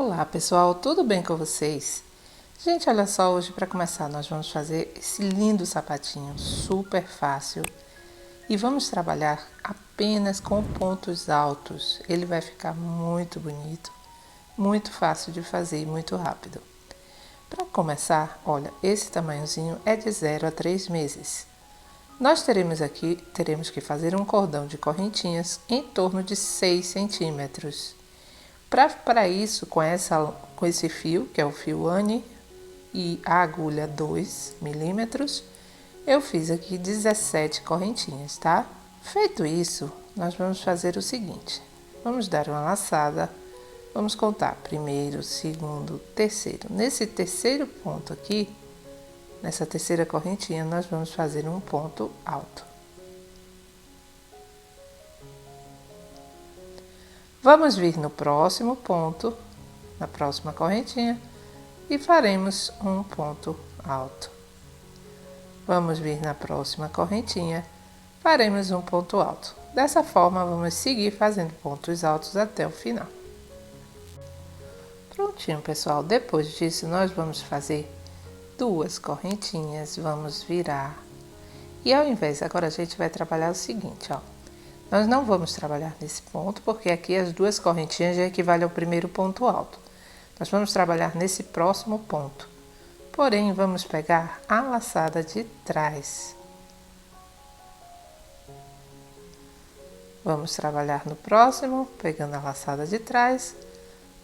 Olá pessoal, tudo bem com vocês? Gente, olha só, hoje para começar nós vamos fazer esse lindo sapatinho super fácil e vamos trabalhar apenas com pontos altos. Ele vai ficar muito bonito, muito fácil de fazer e muito rápido. Para começar, olha, esse tamanhozinho é de 0 a 3 meses. Nós teremos que fazer um cordão de correntinhas em torno de 6 centímetros. Para isso, com esse fio, que é o fio Anne, e a agulha 2 milímetros, eu fiz aqui 17 correntinhas, tá? Feito isso, nós vamos fazer o seguinte: vamos dar uma laçada, vamos contar primeiro, segundo, terceiro. Nesse terceiro ponto aqui, nessa terceira correntinha, nós vamos fazer um ponto alto. Vamos vir no próximo ponto, na próxima correntinha, e faremos um ponto alto. Vamos vir na próxima correntinha, faremos um ponto alto. Dessa forma, vamos seguir fazendo pontos altos até o final. Prontinho, pessoal. Depois disso, nós vamos fazer 2 correntinhas, vamos virar. E ao invés, agora a gente vai trabalhar o seguinte, ó. Nós não vamos trabalhar nesse ponto, porque aqui as 2 correntinhas já equivalem ao primeiro ponto alto. Nós vamos trabalhar nesse próximo ponto. Porém, vamos pegar a laçada de trás. Vamos trabalhar no próximo, pegando a laçada de trás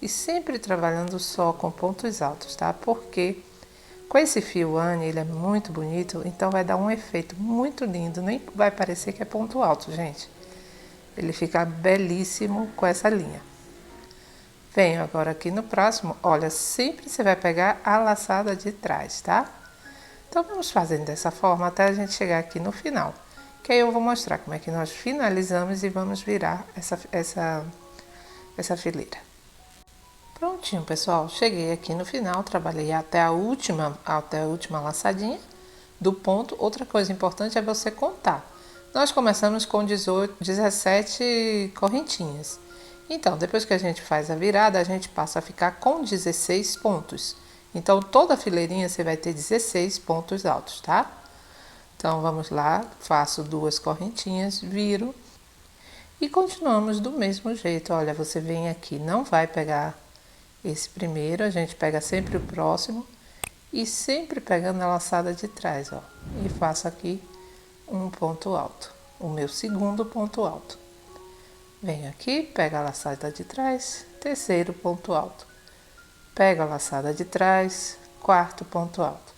e sempre trabalhando só com pontos altos, tá? Porque com esse fio Anne, ele é muito bonito, então vai dar um efeito muito lindo, nem vai parecer que é ponto alto, gente. Ele fica belíssimo com essa linha. Venho agora aqui no próximo, olha, sempre você vai pegar a laçada de trás, tá? Então, vamos fazendo dessa forma até a gente chegar aqui no final. Que aí eu vou mostrar como é que nós finalizamos e vamos virar essa fileira. Prontinho, pessoal, cheguei aqui no final, trabalhei até a última laçadinha do ponto. Outra coisa importante é você contar. Nós começamos com 17 correntinhas. Então, depois que a gente faz a virada, a gente passa a ficar com 16 pontos. Então, toda a fileirinha você vai ter 16 pontos altos, tá? Então, vamos lá, faço 2 correntinhas, viro e continuamos do mesmo jeito. Olha, você vem aqui, não vai pegar esse primeiro, a gente pega sempre o próximo e sempre pegando a laçada de trás, ó. E faço aqui um ponto alto, o meu segundo ponto alto. Venho aqui, pego a laçada de trás, terceiro ponto alto. Pego a laçada de trás, quarto ponto alto.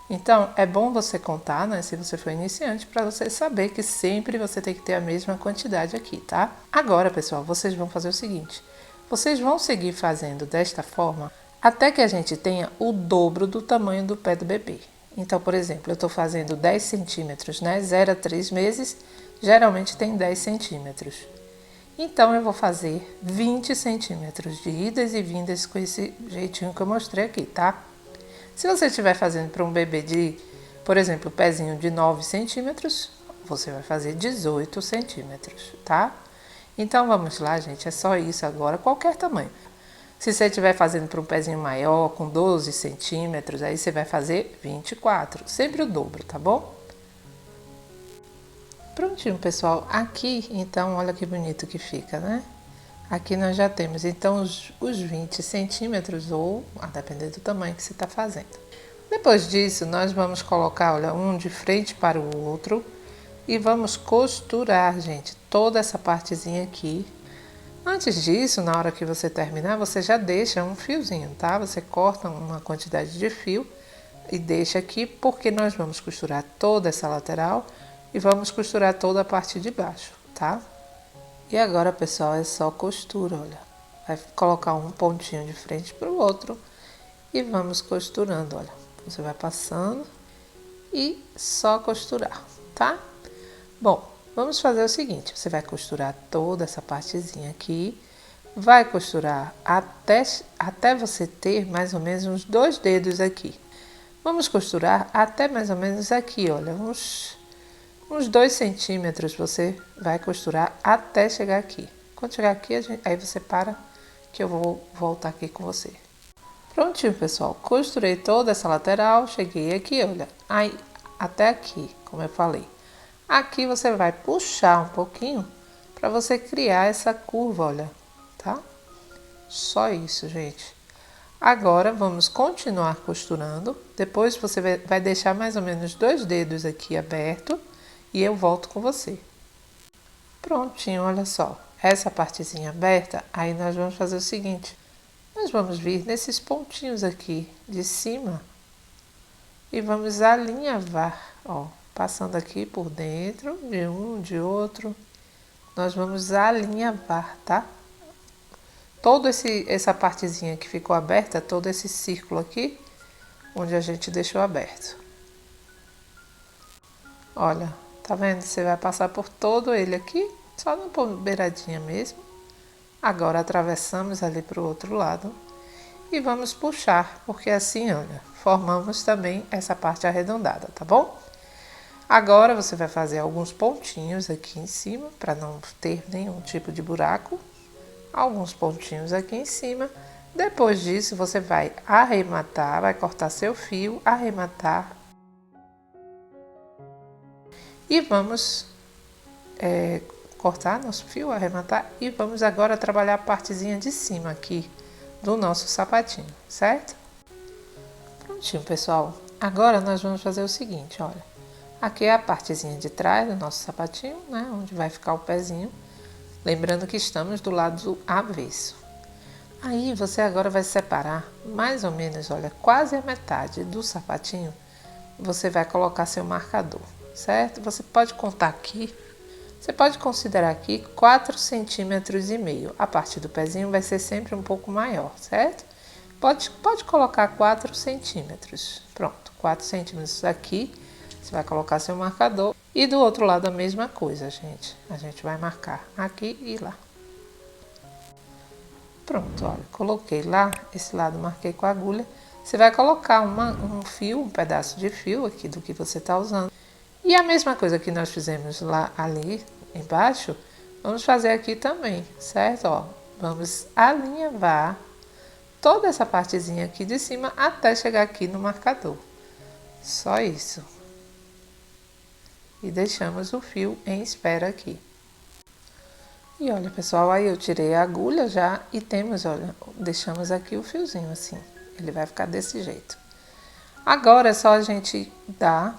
Então, é bom você contar, né, se você for iniciante, para você saber que sempre você tem que ter a mesma quantidade aqui, tá? Agora, pessoal, vocês vão fazer o seguinte. Vocês vão seguir fazendo desta forma até que a gente tenha o dobro do tamanho do pé do bebê. Então, por exemplo, eu estou fazendo 10 centímetros, né? 0 a 3 meses, geralmente tem 10 centímetros. Então, eu vou fazer 20 centímetros de idas e vindas com esse jeitinho que eu mostrei aqui, tá? Se você estiver fazendo para um bebê de, por exemplo, pezinho de 9 centímetros, você vai fazer 18 centímetros, tá? Então, vamos lá, gente, é só isso agora, qualquer tamanho. Se você estiver fazendo para um pezinho maior, com 12 centímetros, aí você vai fazer 24, sempre o dobro, tá bom? Prontinho, pessoal. Aqui, então, olha que bonito que fica, né? Aqui nós já temos, então, os 20 centímetros, ou a depender do tamanho que você está fazendo. Depois disso, nós vamos colocar, olha, um de frente para o outro e vamos costurar, gente, toda essa partezinha aqui. Antes disso, na hora que você terminar, você já deixa um fiozinho, tá? Você corta uma quantidade de fio e deixa aqui, porque nós vamos costurar toda essa lateral e vamos costurar toda a parte de baixo, tá? E agora, pessoal, é só costura, olha. Vai colocar um pontinho de frente para o outro e vamos costurando, olha. Você vai passando e só costurar, tá? Bom, vamos fazer o seguinte, você vai costurar toda essa partezinha aqui, vai costurar até você ter mais ou menos uns 2 dedos aqui. Vamos costurar até mais ou menos aqui, olha, uns 2 centímetros você vai costurar até chegar aqui. Quando chegar aqui, aí você para que eu vou voltar aqui com você. Prontinho, pessoal, costurei toda essa lateral, cheguei aqui, olha, aí até aqui, como eu falei. Aqui você vai puxar um pouquinho para você criar essa curva, olha, tá? Só isso, gente. Agora vamos continuar costurando. Depois você vai deixar mais ou menos 2 dedos aqui aberto e eu volto com você. Prontinho, olha só. Essa partezinha aberta, aí nós vamos fazer o seguinte. Nós vamos vir nesses pontinhos aqui de cima e vamos alinhavar, ó, passando aqui por dentro de um, de outro. Nós vamos alinhavar, tá? Todo essa partezinha que ficou aberta, todo esse círculo aqui, onde a gente deixou aberto. Olha, tá vendo? Você vai passar por todo ele aqui, só na beiradinha mesmo. Agora atravessamos ali para o outro lado e vamos puxar, porque assim, olha, formamos também essa parte arredondada, tá bom? Agora você vai fazer alguns pontinhos aqui em cima, para não ter nenhum tipo de buraco. Alguns pontinhos aqui em cima. Depois disso, você vai arrematar, vai cortar seu fio, arrematar. E vamos cortar nosso fio, arrematar. E vamos agora trabalhar a partezinha de cima aqui do nosso sapatinho, certo? Prontinho, pessoal. Agora nós vamos fazer o seguinte, olha. Aqui é a partezinha de trás do nosso sapatinho, né? Onde vai ficar o pezinho. Lembrando que estamos do lado avesso. Aí você agora vai separar mais ou menos, olha, quase a metade do sapatinho. Você vai colocar seu marcador, certo? Você pode contar aqui, você pode considerar aqui 4,5 centímetros. A parte do pezinho vai ser sempre um pouco maior, certo? Pode colocar 4 centímetros. Pronto, 4 centímetros aqui. Você vai colocar seu marcador. E do outro lado a mesma coisa, gente. A gente vai marcar aqui e lá. Pronto, olha, coloquei lá, esse lado marquei com a agulha. Você vai colocar um fio, um pedaço de fio aqui do que você está usando. E a mesma coisa que nós fizemos lá, ali embaixo, vamos fazer aqui também, certo? Ó, vamos alinhavar toda essa partezinha aqui de cima até chegar aqui no marcador. Só isso. E deixamos o fio em espera aqui. E olha, pessoal, aí eu tirei a agulha já e temos, olha, deixamos aqui o fiozinho assim. Ele vai ficar desse jeito. Agora é só a gente dar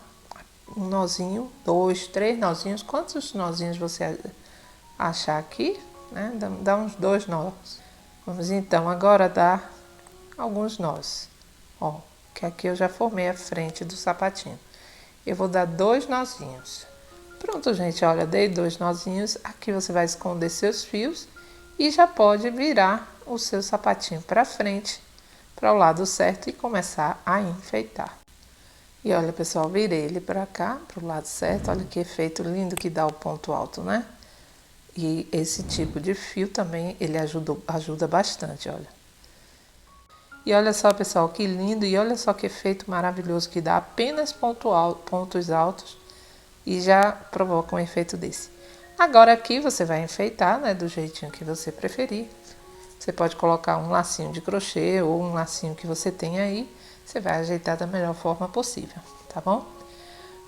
um nozinho, 2, 3 nozinhos. Quantos nozinhos você achar aqui, né? Dá uns 2 nós. Vamos então agora dar alguns nós. Ó, que aqui eu já formei a frente do sapatinho. Eu vou dar 2 nozinhos. Pronto, gente, olha, dei 2 nozinhos. Aqui você vai esconder seus fios e já pode virar o seu sapatinho para frente, para o lado certo e começar a enfeitar. E olha, pessoal, virei ele para cá, para o lado certo. Olha que efeito lindo que dá o ponto alto, né? E esse tipo de fio também, ele ajuda bastante, olha. E olha só, pessoal, que lindo. E olha só que efeito maravilhoso que dá apenas pontos altos e já provoca um efeito desse. Agora aqui você vai enfeitar, né, do jeitinho que você preferir. Você pode colocar um lacinho de crochê ou um lacinho que você tem aí. Você vai ajeitar da melhor forma possível, tá bom?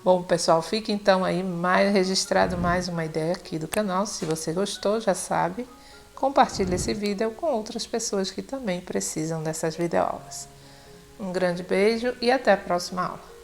Bom, pessoal, fica então aí registrado mais uma ideia aqui do canal. Se você gostou, já sabe, compartilhe esse vídeo com outras pessoas que também precisam dessas videoaulas. Um grande beijo e até a próxima aula.